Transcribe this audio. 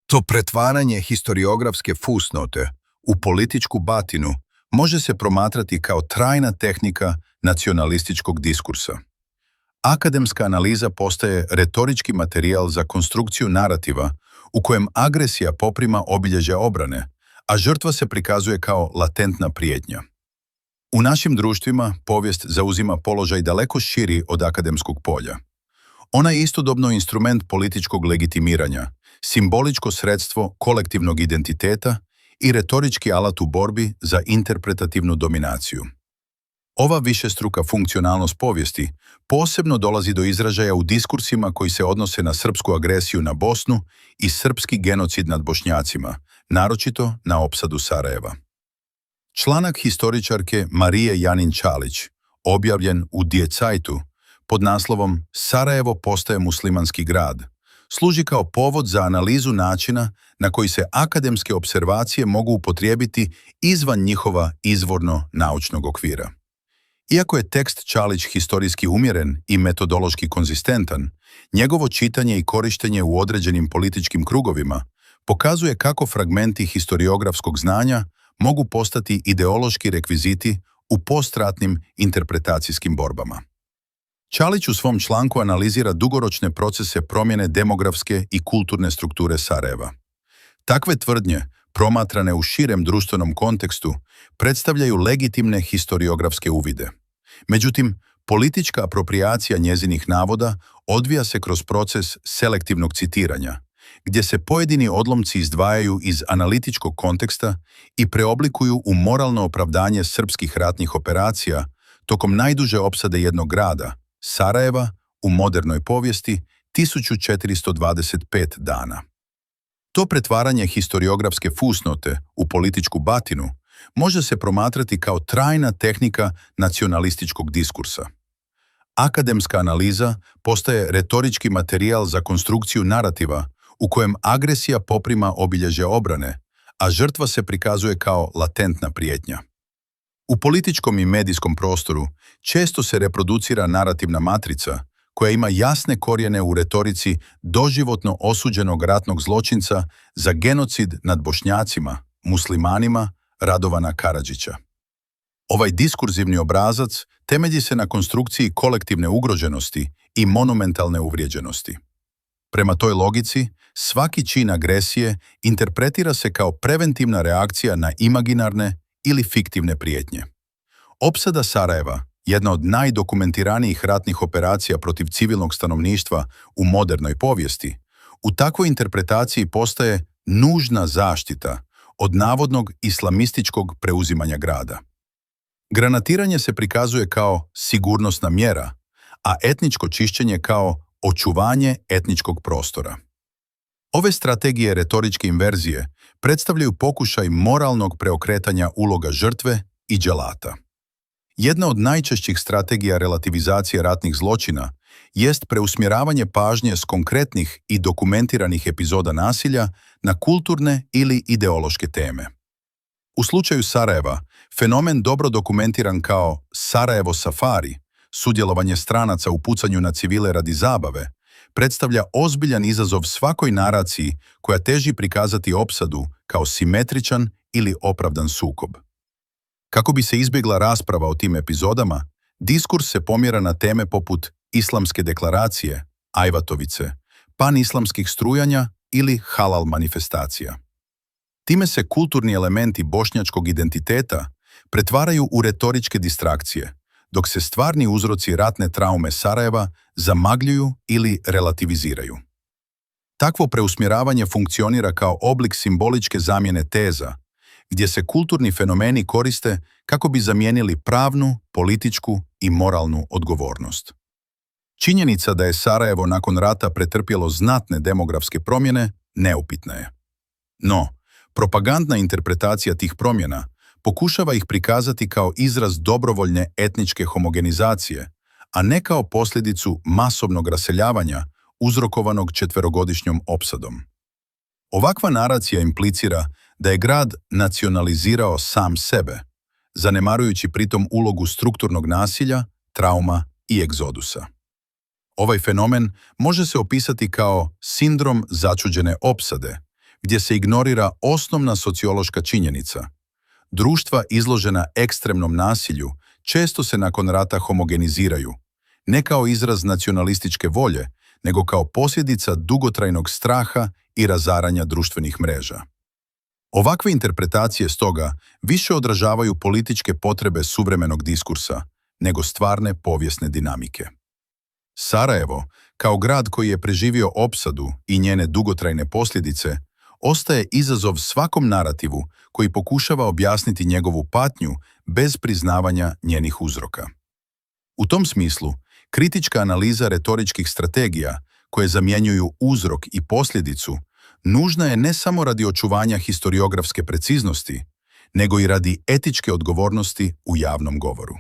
To pretvaranje historiografske fusnote u političku batinu može se promatrati kao trajna tehnika nacionalističkog diskursa. Akademska analiza postaje retorički materijal za konstrukciju narativa u kojem agresija poprima obilježja obrane, a žrtva se prikazuje kao latentna prijetnja. U našim društvima povijest zauzima položaj daleko širi od akademskog polja. Ona je istodobno instrument političkog legitimiranja, simboličko sredstvo kolektivnog identiteta i retorički alat u borbi za interpretativnu dominaciju. Ova višestruka funkcionalnost povijesti posebno dolazi do izražaja u diskursima koji se odnose na srpsku agresiju na Bosnu i srpski genocid nad Bošnjacima, naročito na opsadu Sarajeva. Članak historičarke Marije Janin-Čalić, objavljen u Die Zeitu pod naslovom Sarajevo postaje muslimanski grad, služi kao povod za analizu načina na koji se akademske observacije mogu upotrijebiti izvan njihova izvorno-naučnog okvira. Iako je tekst Čalić historijski umjeren i metodološki konzistentan, njegovo čitanje i korištenje u određenim političkim krugovima pokazuje kako fragmenti historiografskog znanja mogu postati ideološki rekviziti u postratnim interpretacijskim borbama. Čalić u svom članku analizira dugoročne procese promjene demografske i kulturne strukture Sarajeva. Takve tvrdnje, promatrane u širem društvenom kontekstu, predstavljaju legitimne historiografske uvide. Međutim, politička aproprijacija njezinih navoda odvija se kroz proces selektivnog citiranja, gdje se pojedini odlomci izdvajaju iz analitičkog konteksta i preoblikuju u moralno opravdanje srpskih ratnih operacija tokom najduže opsade jednog grada, Sarajeva, u modernoj povijesti 1425 dana. To pretvaranje historiografske fusnote u političku batinu može se promatrati kao trajna tehnika nacionalističkog diskursa. Akademska analiza postaje retorički materijal za konstrukciju narativa u kojem agresija poprima obilježja obrane, a žrtva se prikazuje kao latentna prijetnja. U političkom i medijskom prostoru često se reproducira narativna matrica koja ima jasne korijene u retorici doživotno osuđenog ratnog zločinca za genocid nad Bošnjacima, muslimanima, Radovana Karadžića. Ovaj diskurzivni obrazac temelji se na konstrukciji kolektivne ugroženosti i monumentalne uvrijeđenosti. Prema toj logici, svaki čin agresije interpretira se kao preventivna reakcija na imaginarne ili fiktivne prijetnje. Opsada Sarajeva, jedna od najdokumentiranijih ratnih operacija protiv civilnog stanovništva u modernoj povijesti, u takvoj interpretaciji postaje nužna zaštita od navodnog islamističkog preuzimanja grada. Granatiranje se prikazuje kao sigurnosna mjera, a etničko čišćenje kao očuvanje etničkog prostora. Ove strategije retoričke inverzije predstavljaju pokušaj moralnog preokretanja uloga žrtve i dželata. Jedna od najčešćih strategija relativizacije ratnih zločina jest preusmjeravanje pažnje s konkretnih i dokumentiranih epizoda nasilja na kulturne ili ideološke teme. U slučaju Sarajeva, fenomen dobro dokumentiran kao Sarajevo safari, sudjelovanje stranaca u pucanju na civile radi zabave, predstavlja ozbiljan izazov svakoj naraciji koja teži prikazati opsadu kao simetričan ili opravdan sukob. Kako bi se izbjegla rasprava o tim epizodama, diskurs se pomjera na teme poput islamske deklaracije, ajvatovice, panislamskih strujanja ili halal manifestacija. Time se kulturni elementi bošnjačkog identiteta pretvaraju u retoričke distrakcije, dok se stvarni uzroci ratne traume Sarajeva zamagljuju ili relativiziraju. Takvo preusmjeravanje funkcionira kao oblik simboličke zamjene teza, gdje se kulturni fenomeni koriste kako bi zamijenili pravnu, političku i moralnu odgovornost. Činjenica da je Sarajevo nakon rata pretrpjelo znatne demografske promjene neupitna je. No, propagandna interpretacija tih promjena pokušava ih prikazati kao izraz dobrovoljne etničke homogenizacije, a ne kao posljedicu masovnog raseljavanja uzrokovanog 4-godišnjom opsadom. Ovakva naracija implicira da je grad nacionalizirao sam sebe, zanemarujući pritom ulogu strukturnog nasilja, trauma i egzodusa. Ovaj fenomen može se opisati kao sindrom začuđene opsade, gdje se ignorira osnovna sociološka činjenica. Društva izložena ekstremnom nasilju često se nakon rata homogeniziraju, ne kao izraz nacionalističke volje, nego kao posljedica dugotrajnog straha i razaranja društvenih mreža. Ovakve interpretacije stoga više odražavaju političke potrebe suvremenog diskursa nego stvarne povijesne dinamike. Sarajevo, kao grad koji je preživio opsadu i njene dugotrajne posljedice, ostaje izazov svakom narativu koji pokušava objasniti njegovu patnju bez priznavanja njenih uzroka. U tom smislu, kritička analiza retoričkih strategija koje zamjenjuju uzrok i posljedicu nužna je ne samo radi očuvanja historiografske preciznosti, nego i radi etičke odgovornosti u javnom govoru.